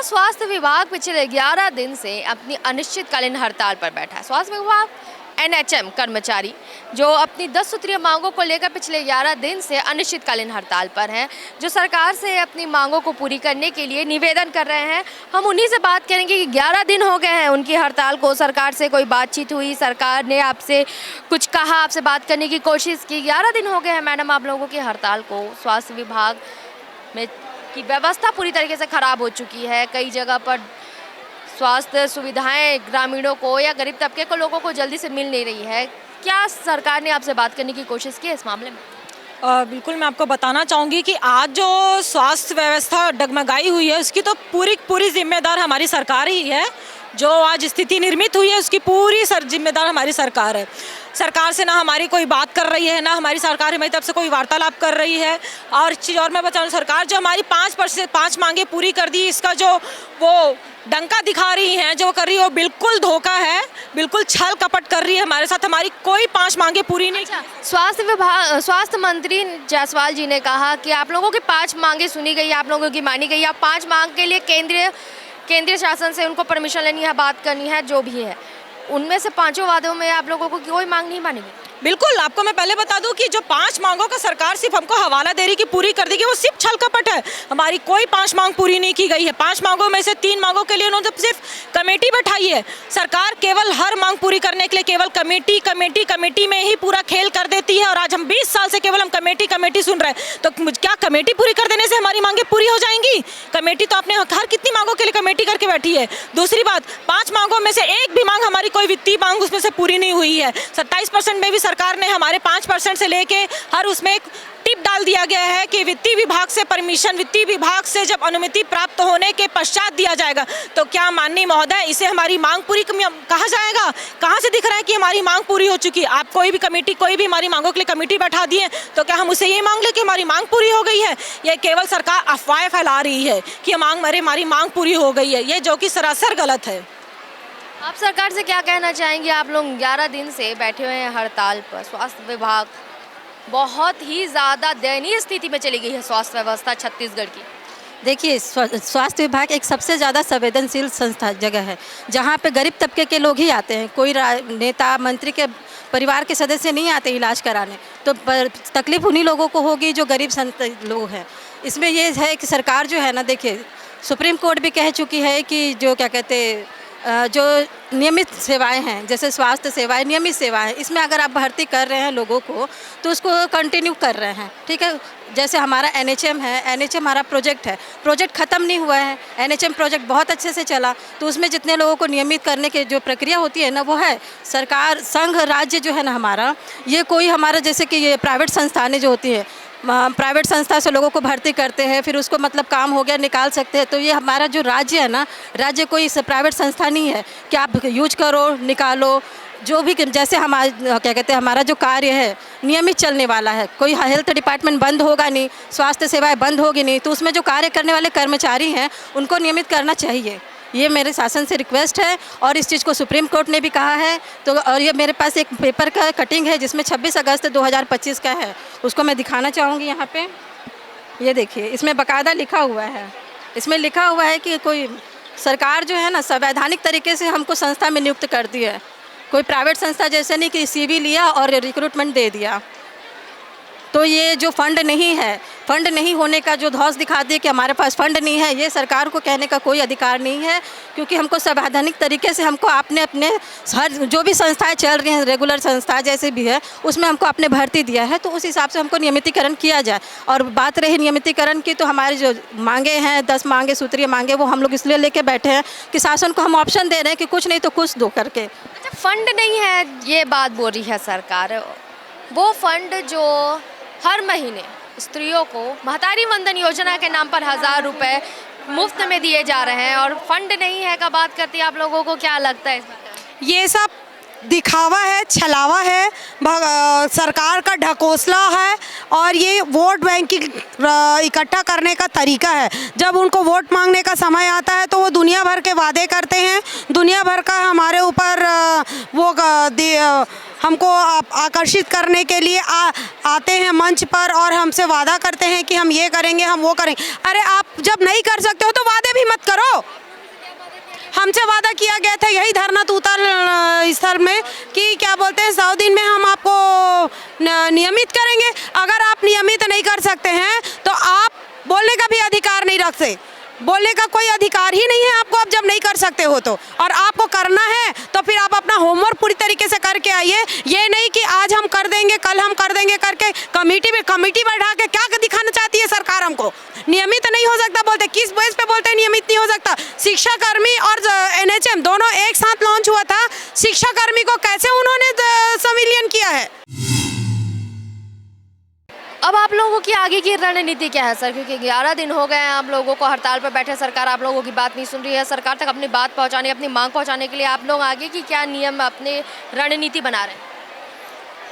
स्वास्थ्य विभाग पिछले 11 दिन से अपनी अनिश्चितकालीन हड़ताल पर बैठा है। स्वास्थ्य विभाग एनएचएम कर्मचारी जो अपनी 10 सूत्रीय मांगों को लेकर पिछले 11 दिन से अनिश्चितकालीन हड़ताल पर हैं, जो सरकार से अपनी मांगों को पूरी करने के लिए निवेदन कर रहे हैं। हम उन्हीं से बात करेंगे कि 11 दिन हो गए हैं उनकी हड़ताल को, सरकार से कोई बातचीत हुई, सरकार ने आपसे कुछ कहा, आपसे बात करने की कोशिश की। 11 दिन हो गए हैं मैडम आप लोगों की हड़ताल को। स्वास्थ्य विभाग में की व्यवस्था पूरी तरीके से ख़राब हो चुकी है। कई जगह पर स्वास्थ्य सुविधाएं ग्रामीणों को या गरीब तबके को लोगों को जल्दी से मिल नहीं रही है। क्या सरकार ने आपसे बात करने की कोशिश की है इस मामले में? बिल्कुल, मैं आपको बताना चाहूँगी कि आज जो स्वास्थ्य व्यवस्था डगमगाई हुई है उसकी तो पूरी जिम्मेदार हमारी सरकार ही है। जो आज स्थिति निर्मित हुई है उसकी पूरी जिम्मेदार हमारी सरकार है। सरकार से ना हमारी कोई बात कर रही है, ना हमारी सरकार हमारी तरफ से कोई वार्तालाप कर रही है। और चीज़ और मैं बताऊँ, सरकार जो हमारी 5 मांगे पूरी कर दी, इसका जो वो डंका दिखा रही हैं, जो कर रही है वो बिल्कुल धोखा है, बिल्कुल छल कपट कर रही है हमारे साथ। हमारी कोई 5 मांगे पूरी नहीं। स्वास्थ्य मंत्री जायसवाल जी ने कहा कि आप लोगों की 5 मांगे सुनी गई, आप लोगों की मानी गई। आप 5 मांग के लिए केंद्रीय शासन से उनको परमिशन लेनी है, बात करनी है, जो भी है। उनमें से 5 वादों में आप लोगों को कोई मांग नहीं मानी गई। बिल्कुल, आपको मैं पहले बता दूं कि जो 5 मांगों का सरकार सिर्फ हमको हवाला दे रही कि पूरी कर देगी, वो सिर्फ छल कपट है। हमारी कोई 5 मांग पूरी नहीं की गई है। 5 मांगों में से 3 मांगों के लिए उन्होंने सिर्फ कमेटी बैठाई है। सरकार केवल हर मांग पूरी करने के लिए केवल कमेटी में ही पूरा खेल कर देती है। और आज हम 20 साल से केवल हम कमेटी सुन रहे हैं। तो क्या कमेटी पूरी कर देने से हमारी मांगे पूरी हो जाएंगी? कमेटी तो अपने हर कितनी मांगों के लिए कमेटी करके बैठी है। दूसरी बात, 5 मांगों में से एक भी मांग हमारी कोई वित्तीय मांग उसमें से पूरी नहीं हुई है। 27% में भी सरकार ने हमारे 5% से लेके हर उसमें एक टिप डाल दिया गया है कि वित्तीय विभाग से परमिशन, वित्तीय विभाग से जब अनुमति प्राप्त होने के पश्चात दिया जाएगा। तो क्या माननीय महोदय, इसे हमारी मांग पूरी कहा जाएगा? कहाँ से दिख रहा है कि हमारी मांग पूरी हो चुकी है? आप कोई भी हमारी मांगों के लिए कमेटी बैठा दिए, तो क्या हम उसे ये मांग ले कि हमारी मांग पूरी हो गई है? ये केवल सरकार अफवाहें फैला रही है कि हमारी मांग पूरी हो गई है, ये जो कि सरासर गलत है। आप सरकार से क्या कहना चाहेंगे? आप लोग 11 दिन से बैठे हुए हैं हड़ताल पर। स्वास्थ्य विभाग बहुत ही ज़्यादा दयनीय स्थिति में चली गई है स्वास्थ्य व्यवस्था छत्तीसगढ़ की। देखिए, स्वास्थ्य विभाग एक सबसे ज़्यादा संवेदनशील जगह है, जहाँ पे गरीब तबके के लोग ही आते हैं। कोई नेता मंत्री के परिवार के सदस्य नहीं आते इलाज कराने। तो तकलीफ उन्हीं लोगों को होगी जो गरीब लोग हैं। इसमें ये है कि सरकार जो है ना, देखिए, सुप्रीम कोर्ट भी कह चुकी है कि जो क्या कहते जो नियमित सेवाएं हैं, जैसे स्वास्थ्य सेवाएं, नियमित सेवाएं, इसमें अगर आप भर्ती कर रहे हैं लोगों को तो उसको कंटिन्यू कर रहे हैं, ठीक है। जैसे हमारा एनएचएम है, एनएचएम हमारा प्रोजेक्ट है, प्रोजेक्ट ख़त्म नहीं हुआ है। एनएचएम प्रोजेक्ट बहुत अच्छे से चला, तो उसमें जितने लोगों को नियमित करने की जो प्रक्रिया होती है ना, वो है सरकार, संघ राज्य जो है ना हमारा, ये कोई हमारा जैसे कि ये प्राइवेट संस्थानें जो होती हैं, प्राइवेट संस्था से लोगों को भर्ती करते हैं, फिर उसको मतलब काम हो गया निकाल सकते हैं। तो ये हमारा जो राज्य है ना, राज्य कोई प्राइवेट संस्था नहीं है कि आप यूज करो निकालो, जो भी जैसे हमारा क्या कहते हैं, हमारा जो कार्य है नियमित चलने वाला है। कोई हेल्थ डिपार्टमेंट बंद होगा नहीं, स्वास्थ्य सेवाएं बंद होगी नहीं, तो उसमें जो कार्य करने वाले कर्मचारी हैं उनको नियमित करना चाहिए। ये मेरे शासन से रिक्वेस्ट है और इस चीज़ को सुप्रीम कोर्ट ने भी कहा है। तो और ये मेरे पास एक पेपर का कटिंग है जिसमें 26 अगस्त 2025 का है, उसको मैं दिखाना चाहूँगी यहाँ पे। ये देखिए, इसमें बाकायदा लिखा हुआ है, इसमें लिखा हुआ है कि कोई सरकार जो है ना संवैधानिक तरीके से हमको संस्था में नियुक्त कर दी है। कोई प्राइवेट संस्था जैसे नहीं कि CV लिया और रिक्रूटमेंट दे दिया। तो ये जो फंड नहीं है, फंड नहीं होने का जो धौंस दिखा दिए कि हमारे पास फंड नहीं है, ये सरकार को कहने का कोई अधिकार नहीं है। क्योंकि हमको संवैधानिक तरीके से हमको अपने हर जो भी संस्थाएं चल रही हैं, रेगुलर संस्था जैसे भी है, उसमें हमको अपने भर्ती दिया है, तो उस हिसाब से हमको नियमितीकरण किया जाए। और बात रही नियमितीकरण की, तो हमारी जो मांगे हैं 10 मांगे, सूत्रीय मांगे, वो हम लोग इसलिए लेके बैठे हैं कि शासन को हम ऑप्शन दे रहे हैं कि कुछ नहीं तो कुछ दो करके। अच्छा, फंड नहीं है ये बात बोल रही है सरकार। वो फंड जो हर महीने स्त्रियों को महतारी वंदन योजना के नाम पर 1000 रुपये मुफ्त में दिए जा रहे हैं और फंड नहीं है का बात करती है। आप लोगों को क्या लगता है इस बात? ये सब दिखावा है, छलावा है, सरकार का ढकोसला है और ये वोट बैंकिंग इकट्ठा करने का तरीका है। जब उनको वोट मांगने का समय आता है तो वो दुनिया भर के वादे करते हैं, दुनिया भर का हमारे ऊपर वो हमको आकर्षित करने के लिए आते हैं मंच पर और हमसे वादा करते हैं कि हम ये करेंगे, हम वो करेंगे। अरे आप जब नहीं कर सकते हो तो वादे भी मत करो। हमसे वादा किया गया था यही धरना तूतल स्थल में कि क्या बोलते हैं 100 दिन में हम आपको नियमित करेंगे। अगर आप नियमित नहीं कर सकते हैं तो आप बोलने का भी अधिकार नहीं रखते, बोलने का कोई अधिकार ही नहीं है आपको, आप जब नहीं कर सकते हो तो। और आपको करना है तो फिर आप अपना होमवर्क पूरी तरीके से करके आइए। ये नहीं कि आज हम कर देंगे कल हम कर देंगे करके कमेटी बैठा के क्या दिखाना चाहती है सरकार हमको। नियमित नहीं हो सकता बोलते, किस बेस पे बोलते हैं नियमित नहीं हो सकता। शिक्षा कर्मी और NHM दोनों एक साथ लॉन्च हुआ था, शिक्षा कर्मी को कैसे उन्होंने संविलियन किया है। अब आप लोगों की आगे की रणनीति क्या है सर, क्योंकि 11 दिन हो गए हैं आप लोगों को हड़ताल पर बैठे, सरकार आप लोगों की बात नहीं सुन रही है। सरकार तक अपनी बात पहुंचाने, अपनी मांग पहुंचाने के लिए आप लोग आगे की क्या नियम अपने रणनीति बना रहे हैं?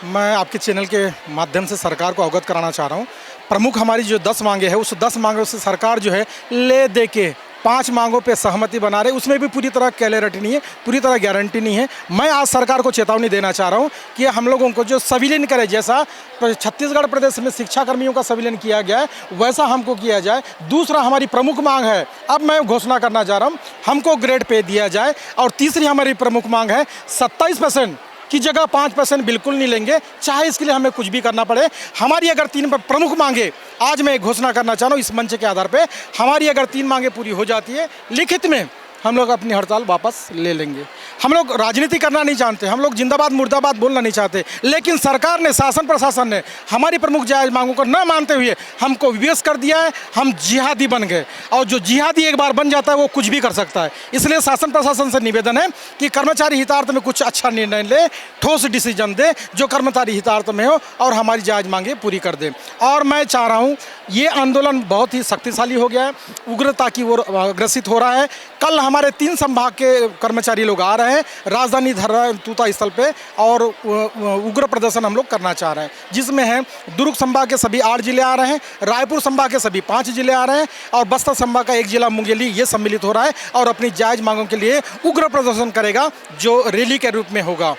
मैं आपके चैनल के माध्यम से सरकार को अवगत कराना चाह रहा हूँ। प्रमुख हमारी जो 10 मांगे हैं उस 10 मांगों से सरकार जो है ले दे के 5 मांगों पे सहमति बना रहे, उसमें भी पूरी तरह क्लैरिटी नहीं है, पूरी तरह गारंटी नहीं है। मैं आज सरकार को चेतावनी देना चाह रहा हूँ कि हम लोगों को जो संविलियन करे, जैसा छत्तीसगढ़ प्रदेश में शिक्षा कर्मियों का संविलियन किया गया है वैसा हमको किया जाए। दूसरा हमारी प्रमुख मांग है, अब मैं घोषणा करना चाह रहा हूँ, हमको ग्रेड पे दिया जाए। और तीसरी हमारी प्रमुख मांग है 27% की जगह 5% बिल्कुल नहीं लेंगे, चाहे इसके लिए हमें कुछ भी करना पड़े। हमारी अगर 3 प्रमुख मांगे, आज मैं घोषणा करना चाह रहा हूँ इस मंच के आधार पे, हमारी अगर 3 मांगे पूरी हो जाती है लिखित में, हम लोग अपनी हड़ताल वापस ले लेंगे। हम लोग राजनीति करना नहीं जानते, हम लोग जिंदाबाद मुर्दाबाद बोलना नहीं चाहते, लेकिन सरकार ने, शासन प्रशासन ने हमारी प्रमुख जायज़ मांगों को न मानते हुए हमको विवश कर दिया है। हम जिहादी बन गए, और जो जिहादी एक बार बन जाता है वो कुछ भी कर सकता है। इसलिए शासन प्रशासन से निवेदन है कि कर्मचारी हितार्थ में कुछ अच्छा निर्णय ले, ठोस डिसीजन दे जो कर्मचारी हितार्थ में हो और हमारी जायज़ मांगे पूरी कर दे। और मैं चाह रहा हूँ, ये आंदोलन बहुत ही शक्तिशाली हो गया है, उग्रता की ओर अग्रसित हो रहा है। कल हमारे 3 संभाग के कर्मचारी लोग आ रहे हैं राजधानी धरना तूता स्थल पे, और उग्र प्रदर्शन हम लोग करना चाह रहे हैं, जिसमें है दुर्ग संभाग के सभी 8 जिले आ रहे हैं, रायपुर संभाग के सभी 5 जिले आ रहे हैं, और बस्तर संभाग का 1 जिला मुंगेली ये सम्मिलित हो रहा है और अपनी जायज़ मांगों के लिए उग्र प्रदर्शन करेगा जो रैली के रूप में होगा।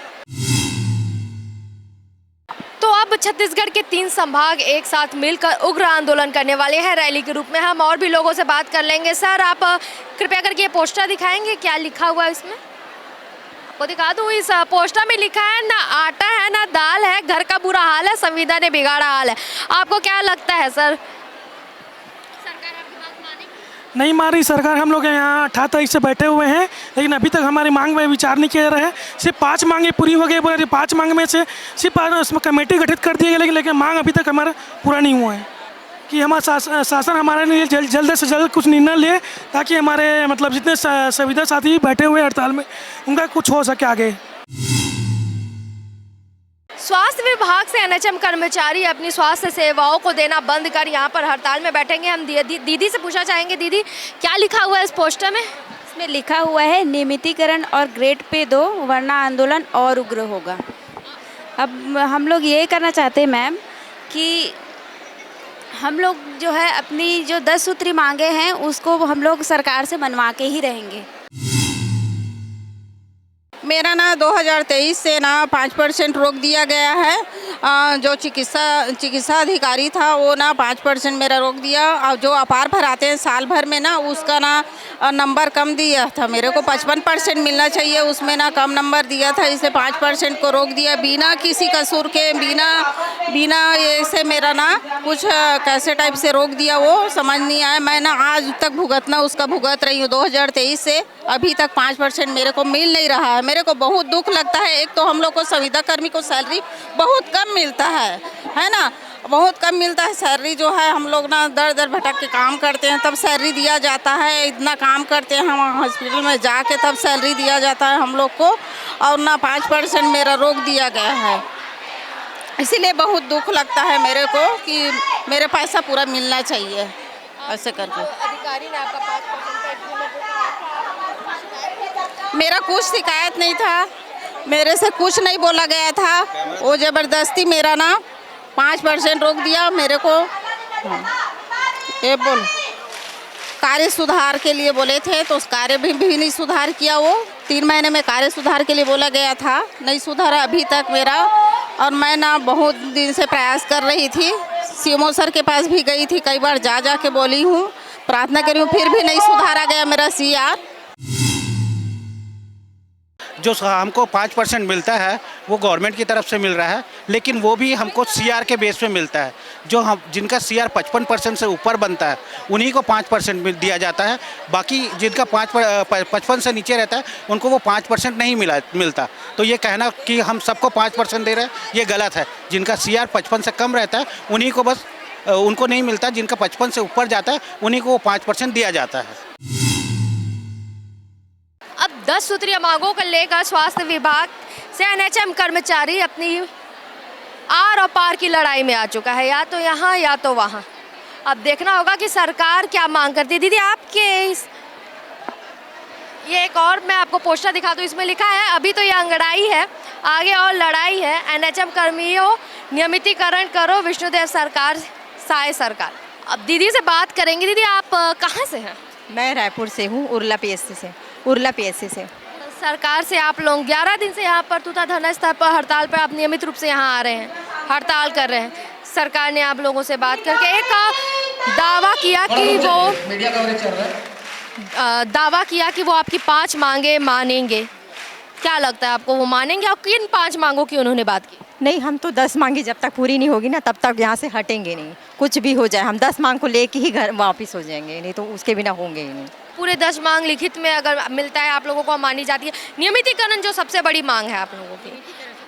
तो अब छत्तीसगढ़ के 3 संभाग एक साथ मिलकर उग्र आंदोलन करने वाले हैं रैली के रूप में। हम और भी लोगों से बात कर लेंगे। सर, आप कृपया करके ये पोस्टर दिखाएंगे, क्या लिखा हुआ है इसमें? आपको दिखा दूँ, इस पोस्टर में लिखा है ना आटा है ना दाल है, घर का बुरा हाल है, संविदा ने बिगाड़ा हाल है। आपको क्या लगता है सर, सरकार आपकी बात मानेगी? नहीं मान रही सरकार। हम लोग यहाँ 18 तारीख से बैठे हुए हैं, लेकिन अभी तक हमारी मांग में विचार नहीं किया जा रहा है। सिर्फ 5 मांगे पूरी हो गई, बोले 5 मांग में से सिर्फ उसमें कमेटी गठित कर दी गई, लेकिन मांग अभी तक हमारा पूरा नहीं हुआ है। कि हमारा शासन हमारे लिए जल्द से जल्द कुछ निर्णय ले, ताकि हमारे मतलब जितने संविदा साथी बैठे हुए हड़ताल में उनका कुछ हो सके आगे। स्वास्थ्य विभाग से NHM कर्मचारी अपनी स्वास्थ्य सेवाओं को देना बंद कर यहाँ पर हड़ताल में बैठेंगे। हम दीदी से पूछना चाहेंगे, दीदी क्या लिखा हुआ है इस पोस्टर में? इसमें लिखा हुआ है नियमितीकरण और ग्रेड पे दो, वरना आंदोलन और उग्र होगा। अब हम लोग ये करना चाहते हैं मैम कि हम लोग जो है अपनी जो 10 सूत्री मांगे हैं उसको हम लोग सरकार से मनवा के ही रहेंगे। मेरा ना 2023 से ना 5% रोक दिया गया है। जो चिकित्सा अधिकारी था वो ना 5% मेरा रोक दिया, और जो अपार भराते हैं साल भर में ना उसका ना नंबर कम दिया था। मेरे को 55% मिलना चाहिए, उसमें ना कम नंबर दिया था, इसलिए 5% को रोक दिया। बिना किसी कसूर के, बिना ऐसे मेरा ना कुछ कैसे टाइप से रोक दिया, वो समझ नहीं आया। मैं ना आज तक उसका भुगत रही हूँ। 2023 से अभी तक 5% मेरे को मिल नहीं रहा है। मेरे को बहुत दुख लगता है। एक तो हम लोग को संविदा कर्मी को सैलरी बहुत कम मिलता है ना, बहुत कम मिलता है सैलरी। जो है हम लोग ना दर दर भटक के काम करते हैं तब सैलरी दिया जाता है। इतना काम करते हैं हम हॉस्पिटल में जाके तब सैलरी दिया जाता है हम लोग को, और ना 5% मेरा रोक दिया गया है। इसीलिए बहुत दुख लगता है मेरे को कि मेरे पैसा पूरा मिलना चाहिए ऐसे करके। अधिकारी ने आपका 5% मेरा कुछ शिकायत नहीं था, मेरे से कुछ नहीं बोला गया था। वो ज़बरदस्ती मेरा ना 5% रोक दिया मेरे को। ये कार्य सुधार के लिए बोले थे, तो उस कार्य भी नहीं सुधार किया वो। 3 महीने में कार्य सुधार के लिए बोला गया था, नहीं सुधारा अभी तक मेरा। और मैं ना बहुत दिन से प्रयास कर रही थी, सीएमओ सर के पास भी गई थी, कई बार जा के बोली हूँ, प्रार्थना करी हूँ, फिर भी नहीं सुधारा गया मेरा CR। जो हमको 5% मिलता है वो गवर्नमेंट की तरफ से मिल रहा है, लेकिन वो भी हमको CR के बेस पे मिलता है। जो हम जिनका CR 55% से ऊपर बनता है उन्हीं को 5% दिया जाता है, बाकी जिनका 55 से नीचे रहता है उनको वो 5% नहीं मिलता। तो ये कहना कि हम सबको 5% दे रहे हैं ये गलत है। जिनका CR 55 से कम रहता है उन्हीं को बस उनको नहीं मिलता, जिनका 55 से ऊपर जाता है उन्हीं को वो 5% दिया जाता है। अब 10 सूत्रीय मांगों को लेकर स्वास्थ्य विभाग से NHM कर्मचारी अपनी आर और पार की लड़ाई में आ चुका है, या तो यहाँ या तो वहाँ। अब देखना होगा कि सरकार क्या मांग करती है। दीदी आपके ये एक और मैं आपको पोस्टर दिखा दूँ, इसमें लिखा है अभी तो ये अंगड़ाई है, आगे और लड़ाई है, NHM कर्मियों नियमितीकरण करो, विष्णुदेव सरकार साय सरकार। अब दीदी से बात करेंगे। दीदी आप कहाँ से हैं? मैं रायपुर से हूँ, उर्ला PSC से। सरकार से आप लोग 11 दिन से यहाँ पर तुता धरना स्थल पर हड़ताल पर आप नियमित रूप से यहाँ आ रहे हैं, हड़ताल कर रहे हैं। सरकार ने आप लोगों से बात करके एक दावा किया कि वो आपकी 5 मांगे मानेंगे। क्या लगता है आपको वो मानेंगे? और किन 5 मांगों की उन्होंने बात की? नहीं, हम तो 10 मांगे जब तक पूरी नहीं होगी ना तब तक यहाँ से हटेंगे नहीं। कुछ भी हो जाए हम 10 मांग को लेके ही घर वापस हो जाएंगे, नहीं तो उसके बिना होंगे ही नहीं। पूरे 10 मांग लिखित में अगर मिलता है आप लोगों को मानी जाती है। नियमितीकरण जो सबसे बड़ी मांग है आप लोगों की,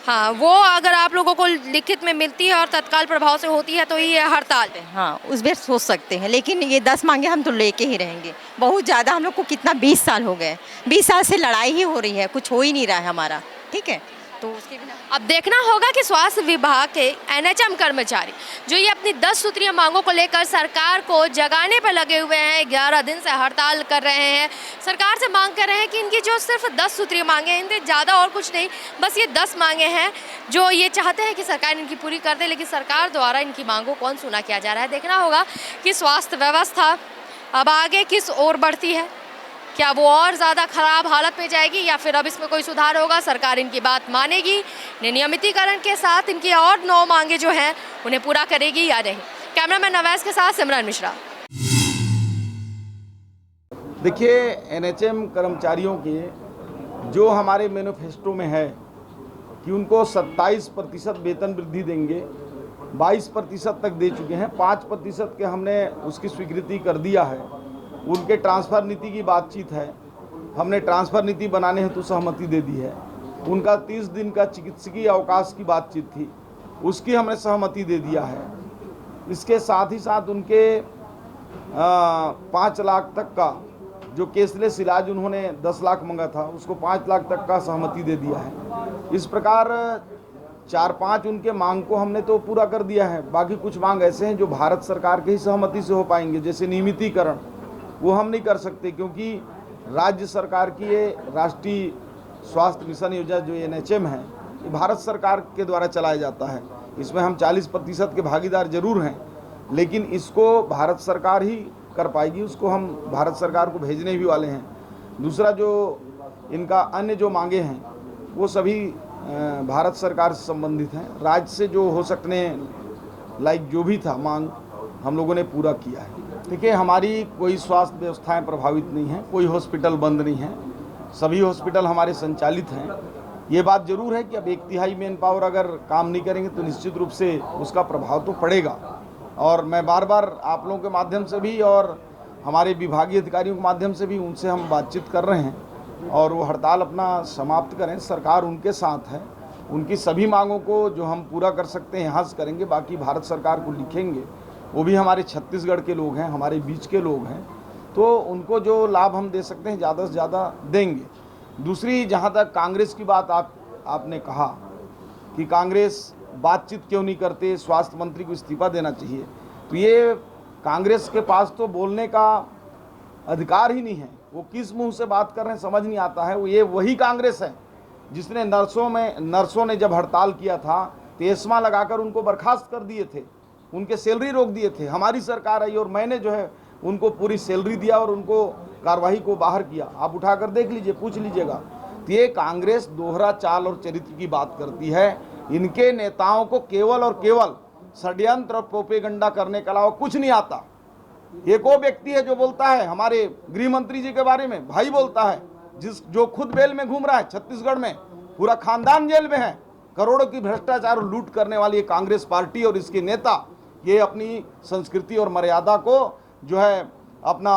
हाँ, वो अगर आप लोगों को लिखित में मिलती है और तत्काल प्रभाव से होती है तो ये हड़ताल है। हाँ, उस पर सोच सकते हैं, लेकिन ये 10 मांगे हम तो लेके ही रहेंगे। बहुत ज़्यादा हम लोग को कितना 20 साल हो गए, 20 साल से लड़ाई ही हो रही है, कुछ हो ही नहीं रहा है हमारा। ठीक है, तो उसके बिना अब देखना होगा कि स्वास्थ्य विभाग के NHM कर्मचारी जो ये अपनी 10 सूत्रीय मांगों को लेकर सरकार को जगाने पर लगे हुए हैं, 11 दिन से हड़ताल कर रहे हैं, सरकार से मांग कर रहे हैं कि इनकी जो सिर्फ 10 सूत्रीय मांगे हैं, इनसे ज़्यादा और कुछ नहीं, बस ये 10 मांगे हैं जो ये चाहते हैं कि सरकार इनकी पूरी कर दे। लेकिन सरकार द्वारा इनकी मांगों को अनसुना किया जा रहा है। देखना होगा कि स्वास्थ्य व्यवस्था अब आगे किस ओर बढ़ती है, क्या वो और ज़्यादा ख़राब हालत में जाएगी या फिर अब इसमें कोई सुधार होगा, सरकार इनकी बात मानेगी, नियमितीकरण के साथ इनकी और 9 मांगे जो हैं उन्हें पूरा करेगी या नहीं। कैमरामैन नवैस के साथ सिमरन मिश्रा। देखिए, NHM कर्मचारियों के जो हमारे मैनिफेस्टो में है कि उनको 27% वेतन वृद्धि देंगे, 22% तक दे चुके हैं, 5% के हमने उसकी स्वीकृति कर दिया है। उनके ट्रांसफ़र नीति की बातचीत है, हमने ट्रांसफ़र नीति बनाने हेतु सहमति दे दी है। उनका 30 दिन का चिकित्सकीय अवकाश की बातचीत थी, उसकी हमने सहमति दे दिया है। इसके साथ ही साथ उनके 5 लाख तक का जो केसलेस इलाज उन्होंने 10 लाख मांगा था, उसको 5 लाख तक का सहमति दे दिया है। इस प्रकार 4-5 उनके मांग को हमने तो पूरा कर दिया है। बाकी कुछ मांग ऐसे हैं जो भारत सरकार की ही सहमति से हो पाएंगे, जैसे नियमितीकरण, वो हम नहीं कर सकते क्योंकि राज्य सरकार की ये राष्ट्रीय स्वास्थ्य मिशन योजना जो NHM है, ये भारत सरकार के द्वारा चलाया जाता है। इसमें हम 40% के भागीदार जरूर हैं, लेकिन इसको भारत सरकार ही कर पाएगी, उसको हम भारत सरकार को भेजने भी वाले हैं। दूसरा, जो इनका अन्य जो मांगे हैं वो सभी भारत सरकार से संबंधित हैं। राज्य से जो हो सकने लाइक जो भी था मांग, हम लोगों ने पूरा किया है। देखिए, हमारी कोई स्वास्थ्य व्यवस्थाएं प्रभावित नहीं हैं, कोई हॉस्पिटल बंद नहीं है, सभी हॉस्पिटल हमारे संचालित हैं। ये बात जरूर है कि अब 1/3 मैन पावर अगर काम नहीं करेंगे तो निश्चित रूप से उसका प्रभाव तो पड़ेगा। और मैं बार बार आप लोगों के माध्यम से भी और हमारे विभागीय अधिकारियों के माध्यम से भी उनसे हम बातचीत कर रहे हैं और वो हड़ताल अपना समाप्त करें। सरकार उनके साथ है, उनकी सभी मांगों को जो हम पूरा कर सकते हैं यहाँ से करेंगे, बाकी भारत सरकार को लिखेंगे। वो भी हमारे छत्तीसगढ़ के लोग हैं, हमारे बीच के लोग हैं, तो उनको जो लाभ हम दे सकते हैं ज़्यादा से ज़्यादा देंगे। दूसरी, जहाँ तक कांग्रेस की बात आपने कहा कि कांग्रेस बातचीत क्यों नहीं करते, स्वास्थ्य मंत्री को इस्तीफा देना चाहिए, तो ये कांग्रेस के पास तो बोलने का अधिकार ही नहीं है। वो किस मुंह से बात कर रहे हैं समझ नहीं आता है। ये वही कांग्रेस है जिसने नर्सों ने जब हड़ताल किया था तो एस्मा लगाकर उनको बर्खास्त कर दिए थे, उनके सैलरी रोक दिए थे। हमारी सरकार आई और मैंने जो है उनको पूरी सैलरी दिया और उनको कार्रवाई को बाहर किया। आप उठाकर देख लीजिए, पूछ लीजिएगा। ये कांग्रेस दोहरा चाल और चरित्र की बात करती है। इनके नेताओं को केवल और केवल षड्यंत्र और प्रोपेगंडा करने के अलावा कुछ नहीं आता। एक वो व्यक्ति है जो बोलता है हमारे गृह मंत्री जी के बारे में, भाई बोलता है, जो खुद बेल में घूम रहा है छत्तीसगढ़ में, पूरा खानदान जेल में है। करोड़ों की भ्रष्टाचार और लूट करने वाली ये कांग्रेस पार्टी और इसके नेता ये अपनी संस्कृति और मर्यादा को जो है अपना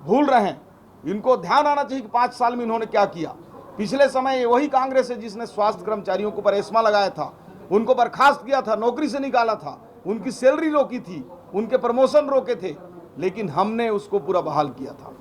भूल रहे हैं। इनको ध्यान आना चाहिए कि 5 साल में इन्होंने क्या किया। पिछले समय वही कांग्रेस है जिसने स्वास्थ्य कर्मचारियों को पर एस्मा लगाया था, उनको बर्खास्त किया था, नौकरी से निकाला था, उनकी सैलरी रोकी थी, उनके प्रमोशन रोके थे, लेकिन हमने उसको पूरा बहाल किया था।